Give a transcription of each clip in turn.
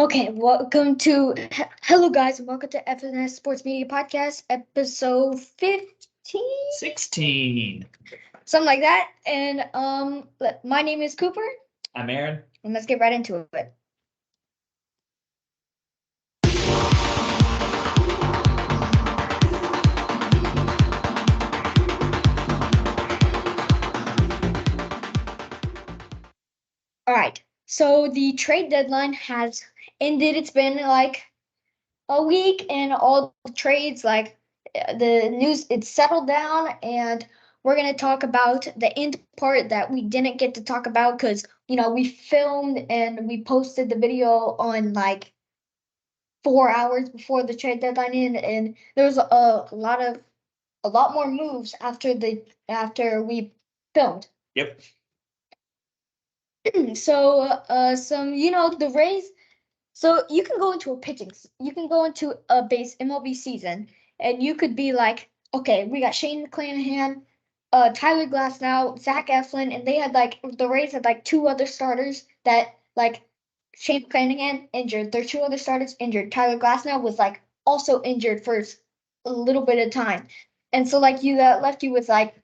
Okay, welcome to hello guys, and welcome to FNS Sports Media Podcast, episode 15, 16. something like that. And my name is Cooper, I'm Aaron. and let's get right into it. All right, so the trade deadline has ended. It's been like a week, and all the trades, like the news, it's settled down, and we're gonna talk about the end part that we didn't get to talk about because we filmed and we posted the video on like 4 hours before the trade deadline in, and there was a lot more moves after we filmed. Yep. So some the Rays. So you can go into you can go into a base MLB season, and you could be like, okay, we got Shane McClanahan, Tyler Glasnow, Zach Eflin, and they had like the Rays had like two other starters that like Shane McClanahan injured. Their two other starters injured. Tyler Glasnow was like also injured for a little bit of time, and so like you got left you with like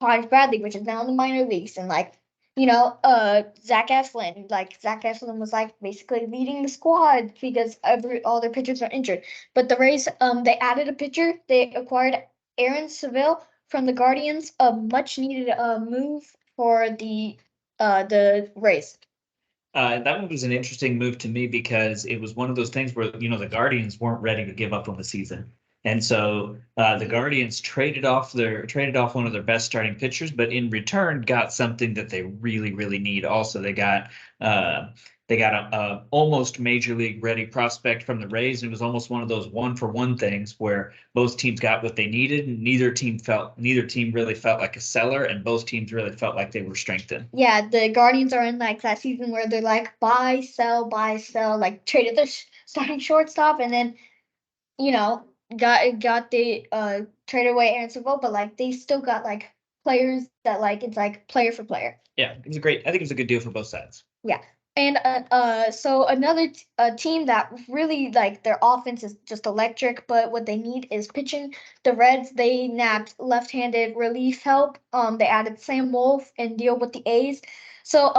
Hodge Bradley, which is now in the minor leagues, and like Zach Eflin. Like Zach Eflin was like basically leading the squad because all their pitchers are injured. But the Rays, they added a pitcher. They acquired Aaron Seville from the Guardians, a much needed move for the Rays. That one was an interesting move to me because it was one of those things where, the Guardians weren't ready to give up on the season. And so the Guardians traded off one of their best starting pitchers, but in return got something that they really, really need. Also, uh, they got a almost major league ready prospect from the Rays. And it was almost one of those one for one things where both teams got what they needed, and neither team really felt like a seller, and both teams really felt like they were strengthened. Yeah, the Guardians are in like that season where they're like buy, sell, like traded their starting shortstop, and then you know, got the traded away Aaron Seville, but like they still got like players that like it's like player for player. Yeah, it was a great. I think it was a good deal for both sides. Yeah. And so another team that really like their offense is just electric, but what they need is pitching. The Reds, they nabbed left-handed relief help. They added Sam Wolf and deal with the A's. So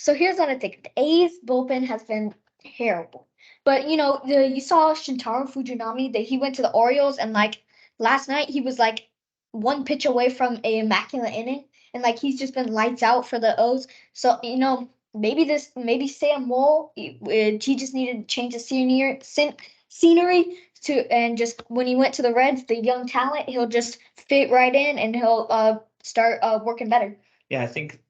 here's what I think: the A's bullpen has been terrible, but you saw Shintaro Fujinami that he went to the Orioles, and like last night he was like one pitch away from a immaculate inning, and like he's just been lights out for the O's. So maybe Sam Moll, he just needed to change the scenery to, and just when he went to the Reds, the young talent, he'll just fit right in, and he'll start working better. Yeah, I think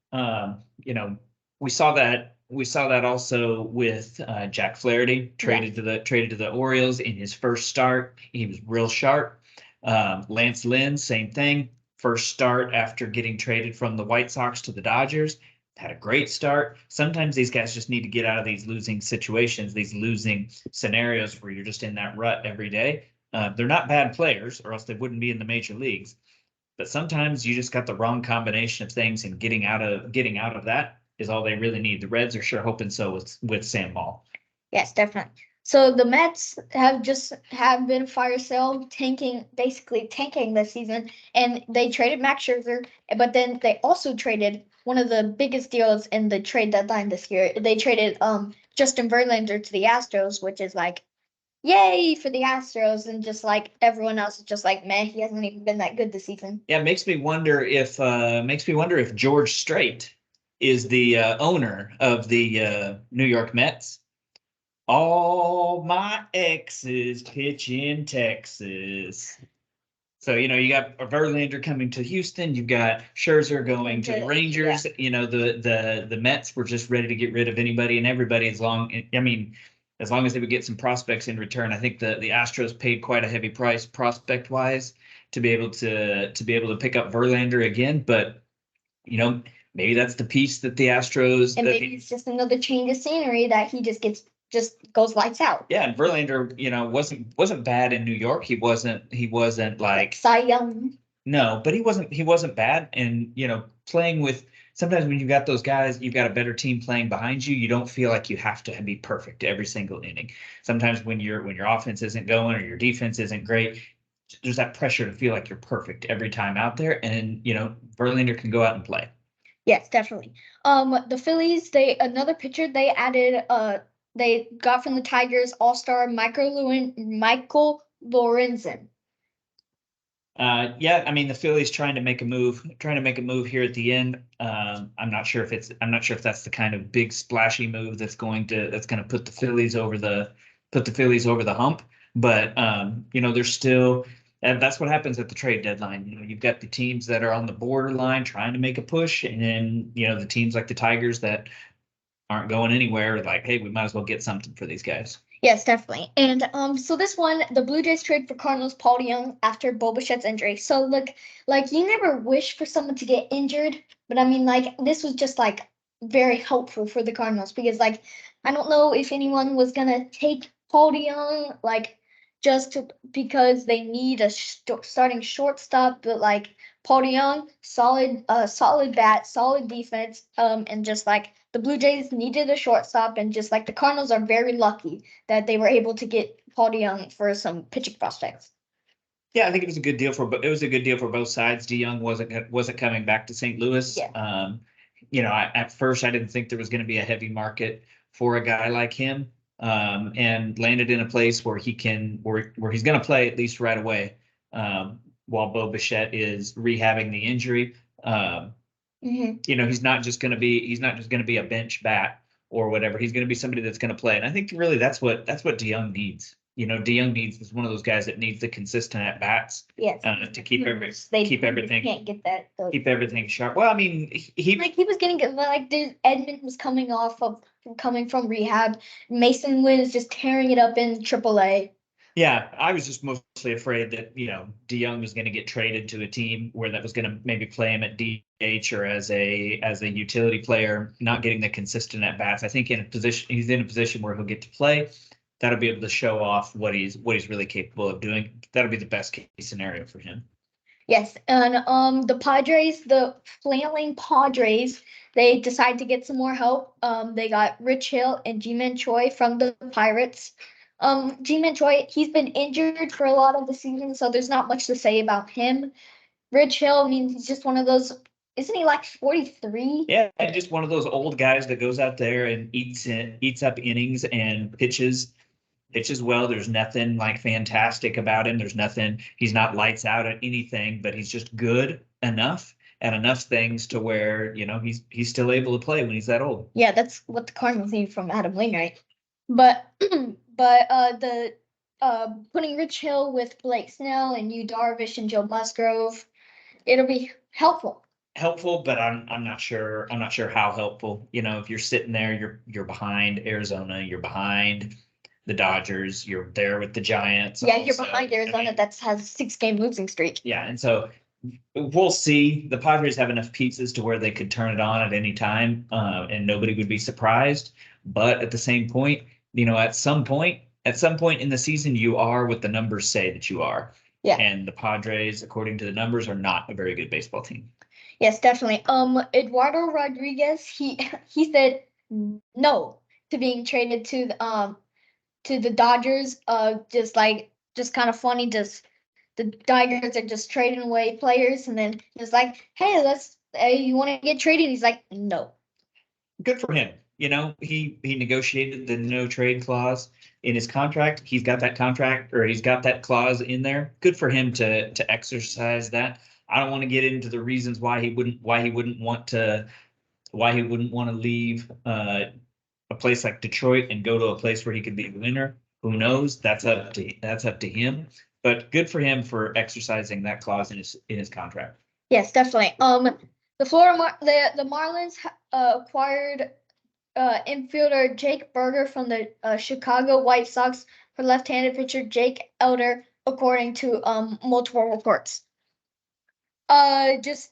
we saw that also with Jack Flaherty traded to the Orioles in his first start. He was real sharp. Lance Lynn, same thing. First start after getting traded from the White Sox to the Dodgers. Had a great start. Sometimes these guys just need to get out of these losing situations, these losing scenarios where you're just in that rut every day. They're not bad players, or else they wouldn't be in the major leagues. But sometimes you just got the wrong combination of things, and getting out of that is all they really need. The Reds are sure hoping so with Sam Moll. Yes, definitely. So the Mets have been fire sale basically tanking this season, and they traded Max Scherzer, but then they also traded one of the biggest deals in the trade deadline this year. They traded Justin Verlander to the Astros, which is like yay for the Astros, and just like everyone else is just like meh, he hasn't even been that good this season. Yeah, it makes me wonder if George Strait is the owner of the New York Mets. All my exes pitch in Texas. So, you got Verlander coming to Houston. You've got Scherzer going to the Rangers. Yeah. The Mets were just ready to get rid of anybody and everybody as long as they would get some prospects in return. I think the Astros paid quite a heavy price prospect wise to be able to pick up Verlander again. But maybe that's the piece that the Astros And maybe it's just another change of scenery that he just goes lights out. Yeah, and Verlander, wasn't bad in New York. He wasn't like Cy Young. no, but he wasn't bad. And playing with sometimes when you've got those guys, you've got a better team playing behind you. You don't feel like you have to be perfect every single inning. Sometimes when your offense isn't going or your defense isn't great, there's that pressure to feel like you're perfect every time out there. And Verlander can go out and play. Yes, definitely. The Phillies, another pitcher they added, they got from the Tigers All-Star Michael Lorenzen. Yeah, I mean the Phillies trying to make a move here at the end. I'm not sure if that's the kind of big splashy move that's going to put the Phillies over the hump. But there's still, and that's what happens at the trade deadline. You've got the teams that are on the borderline trying to make a push, and then the teams like the Tigers that aren't going anywhere. Like, hey, we might as well get something for these guys. Yes, definitely. And so this one, the Blue Jays trade for Cardinals Paul DeJong after Bo Bichette's injury. So look, like you never wish for someone to get injured, but I mean, like this was just like very helpful for the Cardinals because like I don't know if anyone was gonna take Paul DeJong like because they need a starting shortstop, but like Paul DeJong, solid bat, solid defense, and just like the Blue Jays needed a shortstop, and just like the Cardinals are very lucky that they were able to get Paul DeJong for some pitching prospects. Yeah, I think it was a good deal for both sides. DeJong wasn't coming back to St. Louis. Yeah. At first I didn't think there was going to be a heavy market for a guy like him, and landed in a place where he's going to play at least right away, while Bo Bichette is rehabbing the injury. He's not just going to be a bench bat or whatever. He's going to be somebody that's going to play. And I think really that's what DeJong needs. DeJong is one of those guys that needs the consistent at bats. Yes. To keep everything can't get that. Keep everything sharp. Well, I mean, he was getting like Edmund was coming from rehab. Mason was just tearing it up in AAA. Yeah, I was just mostly afraid that DeJong was going to get traded to a team where that was going to maybe play him at DH or as a utility player, not getting the consistent at bats. I think he's in a position where he'll get to play. That'll be able to show off what he's really capable of doing. That'll be the best case scenario for him. Yes, and the flailing Padres, they decided to get some more help. They got Rich Hill and Ji-Man Choi from the Pirates. Ji-Man Choi, he's been injured for a lot of the season, so there's not much to say about him. Rich Hill, I mean, he's just one of those. Isn't he like 43? Yeah, just one of those old guys that goes out there and eats up innings and pitches well. There's nothing like fantastic about him. He's not lights out at anything, but he's just good enough at enough things to where, he's still able to play when he's that old. Yeah, that's what the Cardinals need from Adam Wainwright. But putting Rich Hill with Blake Snell and Yu Darvish and Joe Musgrove, it'll be helpful. But I'm not sure how helpful. If you're sitting there, you're behind Arizona, you're behind the Dodgers, you're there with the Giants. Yeah, you're behind Arizona that has a 6-game losing streak. Yeah, and so we'll see. The Padres have enough pieces to where they could turn it on at any time, and nobody would be surprised. But at the same point, at some point in the season, you are what the numbers say that you are. Yeah. And the Padres, according to the numbers, are not a very good baseball team. Yes, definitely. Eduardo Rodriguez, he said no to being traded to the Dodgers. Just kind of funny. Just the Tigers are just trading away players, and then it's like, hey, you want to get traded? He's like, no. Good for him. He negotiated the no trade clause in his contract. He's got that clause in there. Good for him to exercise that. I don't want to get into the reasons why he wouldn't want to leave a place like Detroit and go to a place where he could be a winner. Who knows? That's up to him. But good for him for exercising that clause in his contract. Yes, definitely. The Marlins acquired infielder Jake Berger from the Chicago White Sox for left-handed pitcher Jake Elder, according to multiple reports. Let's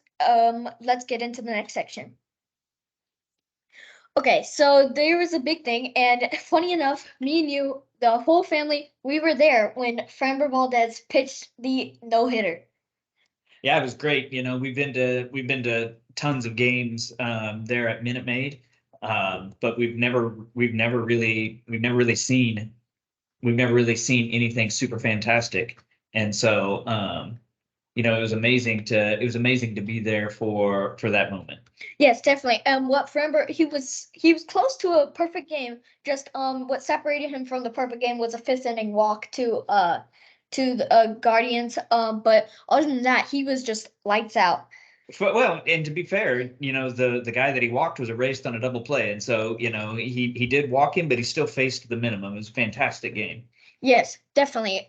get into the next section. Okay, so there was a big thing, and funny enough, me and you, the whole family, we were there when Framber Valdez pitched the no-hitter. Yeah, it was great. We've been to tons of games there at Minute Maid, but we've never really seen anything super fantastic. And so it was amazing to be there for that moment. Yes, definitely. What Framber, he was close to a perfect game. Just what separated him from the perfect game was a fifth inning walk to the Guardians. But other than that, he was just lights out. Well, and to be fair, the guy that he walked was erased on a double play, and so he did walk him, but he still faced the minimum. It was a fantastic game. Yes, definitely.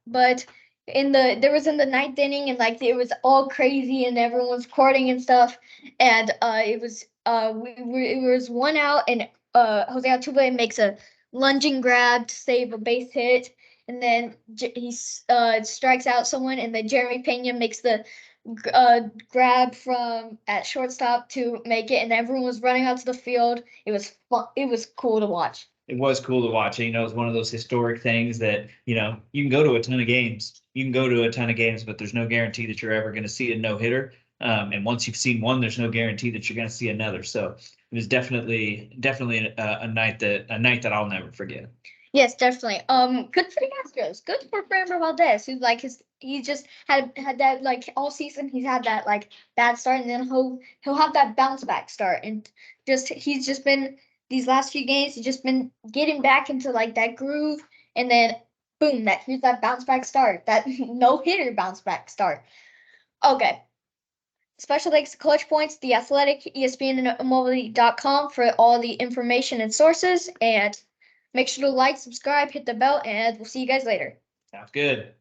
But in the ninth inning, and like it was all crazy and everyone was recording and stuff, and it was 1 out, and Jose Altuve makes a lunging grab to save a base hit, and then he strikes out someone, and then Jeremy Pena makes the grab from at shortstop to make it, and everyone was running out to the field. It was fun. It was cool to watch. It was cool to watch. It was one of those historic things that, you can go to a ton of games. You can go to a ton of games, but there's no guarantee that you're ever going to see a no-hitter. And once you've seen one, there's no guarantee that you're going to see another. So it was definitely a night that I'll never forget. Yes, definitely. Good for the Astros. Good for Framber Valdez, who's like he just had that like all season. He's had that like bad start, and then he'll have that bounce back start, and he's just been these last few games. He's just been getting back into like that groove, and then boom, here's that bounce back start, that no hitter bounce back start. Okay. Special thanks to Clutch Points, The Athletic, ESPN, and Mobility.com for all the information and sources. And make sure to like, subscribe, hit the bell, and we'll see you guys later. Sounds good.